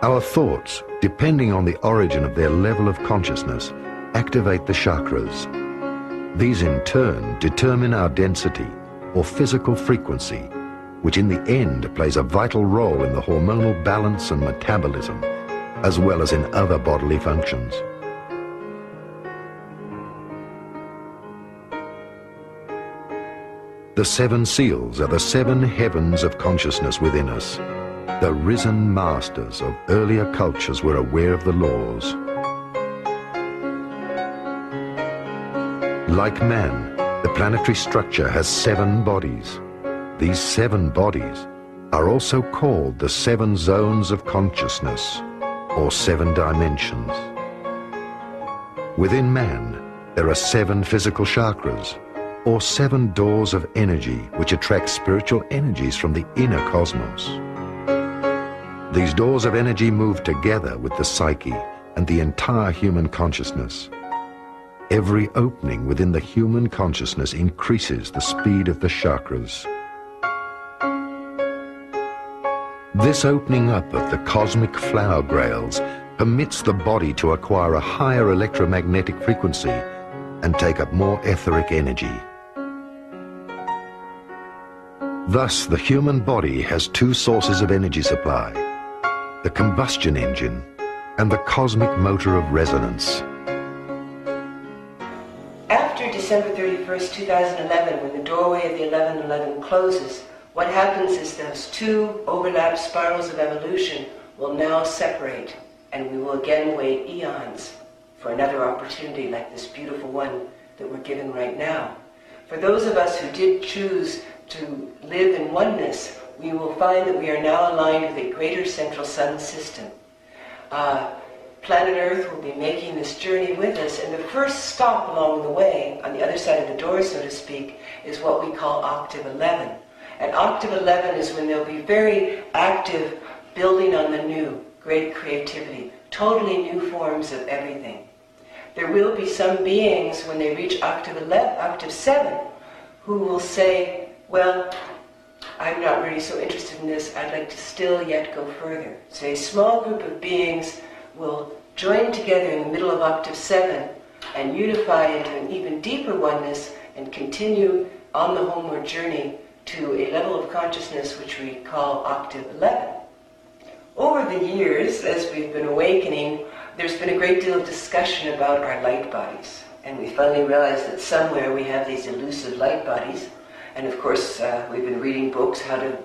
Our thoughts, depending on the origin of their level of consciousness, activate the chakras. These in turn determine our density or physical frequency, which in the end plays a vital role in the hormonal balance and metabolism, as well as in other bodily functions. The seven seals are the seven heavens of consciousness within us. The risen masters of earlier cultures were aware of the laws. Like man, the planetary structure has 7 bodies. These 7 bodies are also called the 7 zones of consciousness, or 7 dimensions. Within man, there are 7 physical chakras, or 7 doors of energy which attract spiritual energies from the inner cosmos. These doors of energy move together with the psyche and the entire human consciousness. Every opening within the human consciousness increases the speed of the chakras. This opening up of the cosmic flower grails permits the body to acquire a higher electromagnetic frequency and take up more etheric energy. Thus, the human body has 2 sources of energy supply: the combustion engine and the cosmic motor of resonance. After December 31st, 2011, when the doorway of the 1111 closes, what happens is those 2 overlap spirals of evolution will now separate, and we will again wait eons for another opportunity like this beautiful one that we're given right now. For those of us who did choose to live in oneness, we will find that we are now aligned with a greater central sun system. Planet Earth will be making this journey with us, and the first stop along the way, on the other side of the door, so to speak, is what we call Octave 11. And Octave 11 is when they'll be very active, building on the new, great creativity, totally new forms of everything. There will be some beings, when they reach Octave 7, who will say, well, I'm not really so interested in this, I'd like to still yet go further. So a small group of beings will join together in the middle of Octave 7 and unify into an even deeper oneness and continue on the homeward journey to a level of consciousness which we call Octave 11. Over the years, as we've been awakening, there's been a great deal of discussion about our light bodies. And we finally realized that somewhere we have these elusive light bodies. And of course, we've been reading books how to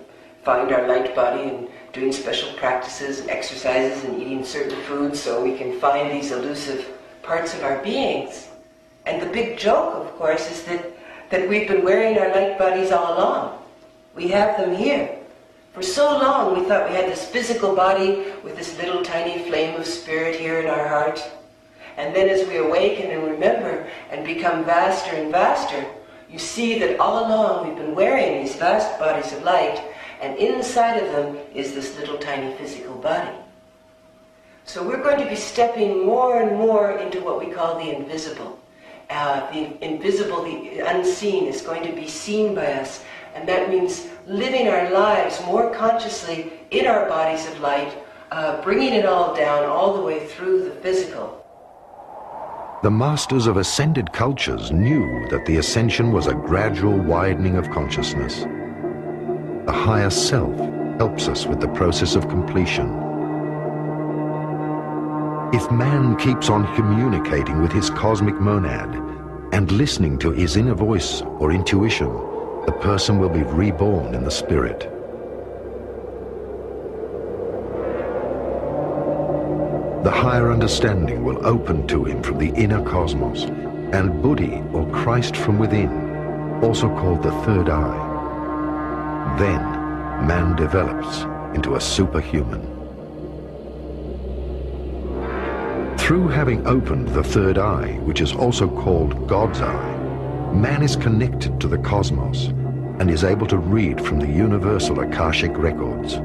find our light body and doing special practices and exercises and eating certain foods so we can find these elusive parts of our beings. And the big joke, of course, is that we've been wearing our light bodies all along. We have them here. For so long we thought we had this physical body with this little tiny flame of spirit here in our heart. And then as we awaken and remember and become vaster and vaster, you see that all along we've been wearing these vast bodies of light, and inside of them is this little tiny physical body. So we're going to be stepping more and more into what we call the invisible. The invisible, the unseen, is going to be seen by us, and that means living our lives more consciously in our bodies of light, bringing it all down all the way through the physical. The masters of ascended cultures knew that the ascension was a gradual widening of consciousness. The higher self helps us with the process of completion. If man keeps on communicating with his cosmic monad and listening to his inner voice or intuition, the person will be reborn in the spirit. The higher understanding will open to him from the inner cosmos, and Buddhi, or Christ from within, also called the third eye. Then man develops into a superhuman. Through having opened the third eye, which is also called God's eye, man is connected to the cosmos and is able to read from the universal Akashic records.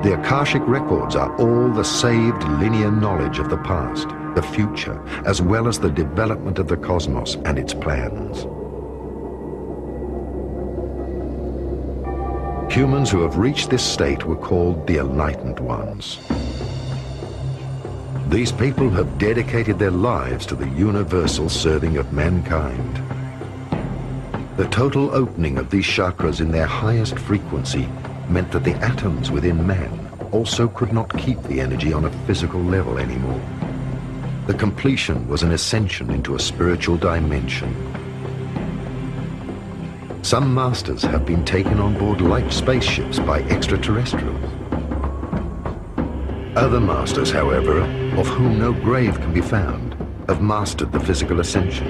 The Akashic records are all the saved linear knowledge of the past, the future, as well as the development of the cosmos and its plans. humans who have reached this state were called the Enlightened Ones. These people have dedicated their lives to the universal serving of mankind. The total opening of these chakras in their highest frequency meant that the atoms within man also could not keep the energy on a physical level anymore. The completion was an ascension into a spiritual dimension. Some masters have been taken on board light spaceships by extraterrestrials. Other masters, however, of whom no grave can be found, have mastered the physical ascension.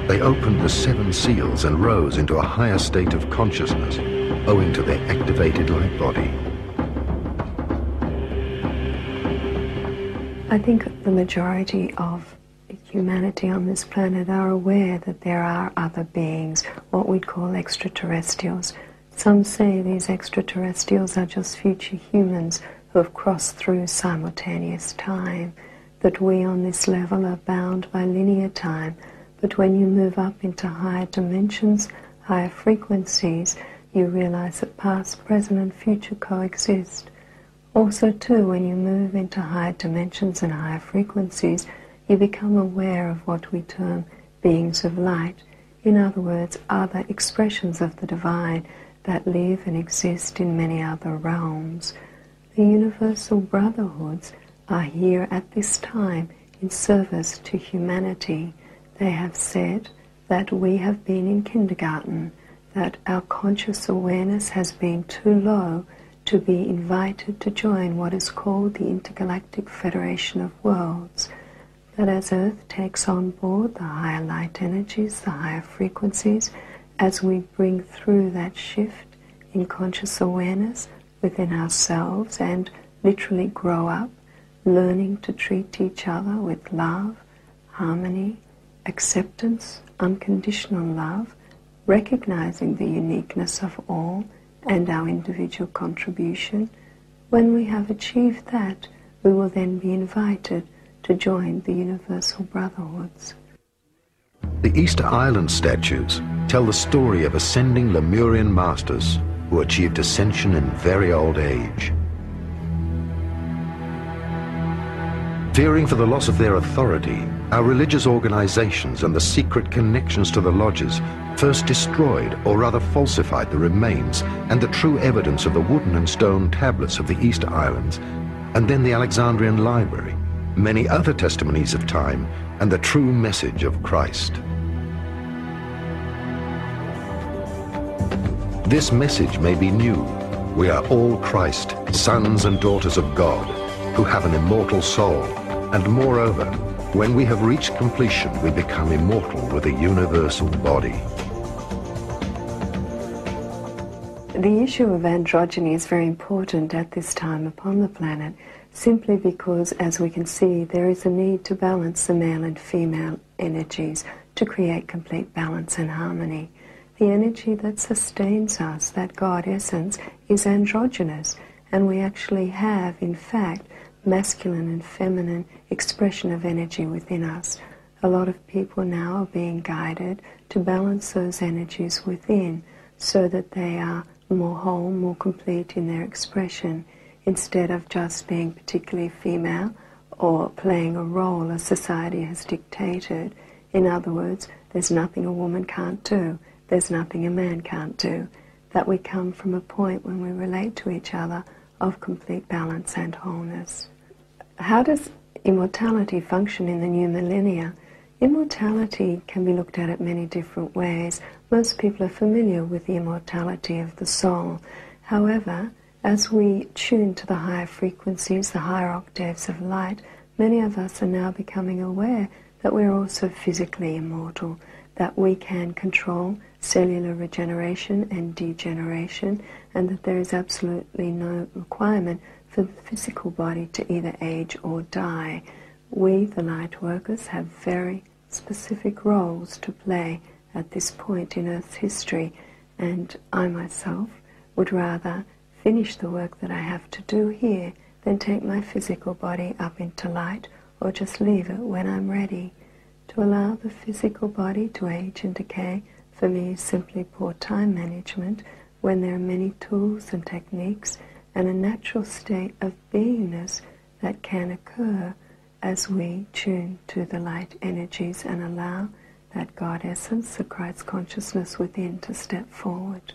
They opened the 7 seals and rose into a higher state of consciousness owing to their activated light body. I think the majority of humanity on this planet are aware that there are other beings, what we'd call extraterrestrials. Some say these extraterrestrials are just future humans who have crossed through simultaneous time, that we on this level are bound by linear time, but when you move up into higher dimensions, higher frequencies, you realize that past, present and future coexist. Also too, when you move into higher dimensions and higher frequencies, you become aware of what we term beings of light. In other words, other expressions of the divine that live and exist in many other realms. The universal brotherhoods are here at this time in service to humanity. They have said that we have been in kindergarten, that our conscious awareness has been too low to be invited to join what is called the Intergalactic Federation of Worlds, that as Earth takes on board the higher light energies, the higher frequencies, as we bring through that shift in conscious awareness within ourselves and literally grow up, learning to treat each other with love, harmony, acceptance, unconditional love, recognizing the uniqueness of all and our individual contribution. When we have achieved that, we will then be invited to join the universal brotherhoods. The Easter Island statues tell the story of ascending Lemurian masters who achieved ascension in very old age. Fearing for the loss of their authority, our religious organizations and the secret connections to the lodges first destroyed or rather falsified the remains and the true evidence of the wooden and stone tablets of the Easter Islands, and then the Alexandrian Library, many other testimonies of time, and the true message of Christ. This message may be new. We are all Christ, sons and daughters of God, who have an immortal soul, and moreover, when we have reached completion, we become immortal with a universal body. The issue of androgyny is very important at this time upon the planet, simply because, as we can see, there is a need to balance the male and female energies to create complete balance and harmony. The energy that sustains us, that God essence, is androgynous, and we actually have, in fact, masculine and feminine expression of energy within us. A lot of people now are being guided to balance those energies within so that they are more whole, more complete in their expression, instead of just being particularly female or playing a role as society has dictated. In other words, there's nothing a woman can't do, there's nothing a man can't do. That we come from a point when we relate to each other of complete balance and wholeness. How does immortality function in the new millennia? Immortality can be looked at many different ways. Most people are familiar with the immortality of the soul. However, as we tune to the higher frequencies, the higher octaves of light, many of us are now becoming aware that we're also physically immortal, that we can control cellular regeneration and degeneration, and that there is absolutely no requirement for the physical body to either age or die. We, the light workers, have very specific roles to play at this point in Earth's history, and I myself would rather finish the work that I have to do here than take my physical body up into light or just leave it when I'm ready. To allow the physical body to age and decay, for me, is simply poor time management. when there are many tools and techniques and a natural state of beingness that can occur as we tune to the light energies and allow that God essence, the Christ consciousness within, to step forward.